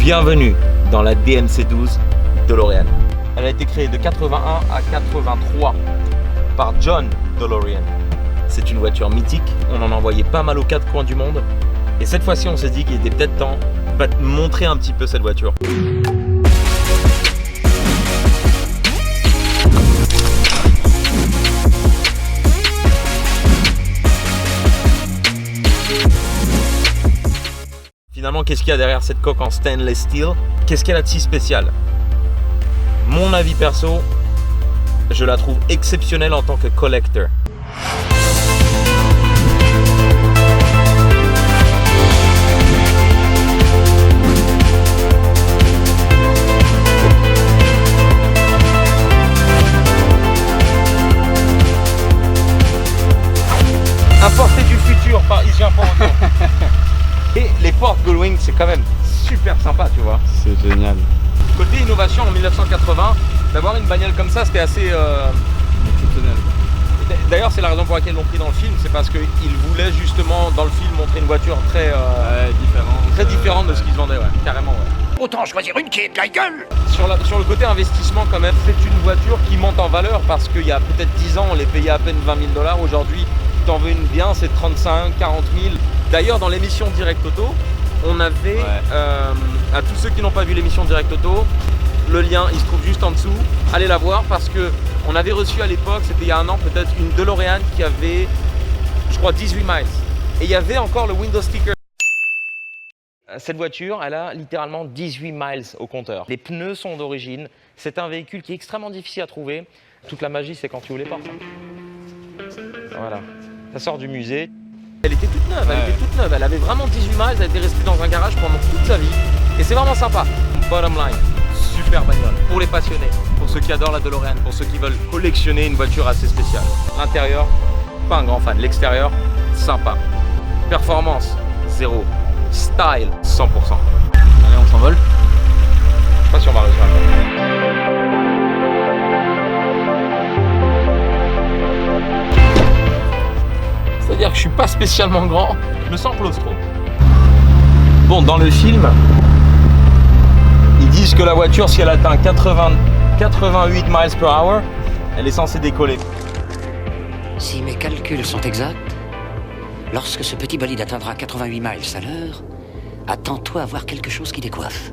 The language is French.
Bienvenue dans la DMC-12 DeLorean. Elle a été créée de 81 à 83 par John DeLorean. C'est une voiture mythique, on en a envoyé pas mal aux quatre coins du monde. Et cette fois-ci, on s'est dit qu'il était peut-être temps de montrer un petit peu cette voiture. Finalement, qu'est-ce qu'il y a derrière cette coque en stainless steel? Qu'est-ce qu'elle a de si spécial? Mon avis perso, je la trouve exceptionnelle en tant que collector. Importé du futur par ici un Port. Et les portes Gullwing, c'est quand même super sympa, tu vois. C'est génial. Côté innovation, en 1980, d'avoir une bagnole comme ça, c'était assez Exceptionnel. D'ailleurs, c'est la raison pour laquelle ils l'ont pris dans le film, c'est parce qu'ils voulaient justement dans le film montrer une voiture très différente de ce qu'ils vendaient, ouais, carrément. Ouais. Autant choisir une qui est de la gueule. Sur le côté investissement quand même, c'est une voiture qui monte en valeur parce qu'il y a peut-être 10 ans, on les payait à peine 20 000 $. Aujourd'hui, t'en veux une bien, c'est 35, 40 000. D'ailleurs, dans l'émission Direct Auto, on avait, à tous ceux qui n'ont pas vu l'émission Direct Auto, le lien, il se trouve juste en dessous. Allez la voir parce que on avait reçu à l'époque, c'était il y a un an peut-être, une DeLorean qui avait, je crois, 18 miles. Et il y avait encore le window sticker. Cette voiture, elle a littéralement 18 miles au compteur. Les pneus sont d'origine. C'est un véhicule qui est extrêmement difficile à trouver. Toute la magie, c'est quand tu ouvres les portes. Voilà. Ça sort du musée. Elle était toute neuve, elle avait vraiment 18 miles, elle était restée dans un garage pendant toute sa vie. Et c'est vraiment sympa. Bottom line, super bagnole. Pour les passionnés, pour ceux qui adorent la DeLorean, pour ceux qui veulent collectionner une voiture assez spéciale. L'intérieur, pas un grand fan. L'extérieur, sympa. Performance, 0. Style, 100%. Allez, on s'envole. Je sais pas si on va réussir à le faire. C'est-à-dire que je suis pas spécialement grand, je me sens claustro. Bon, dans le film, ils disent que la voiture, si elle atteint 88 miles per hour, elle est censée décoller. Si mes calculs sont exacts, lorsque ce petit bolide atteindra 88 miles à l'heure, attends-toi à voir quelque chose qui décoiffe.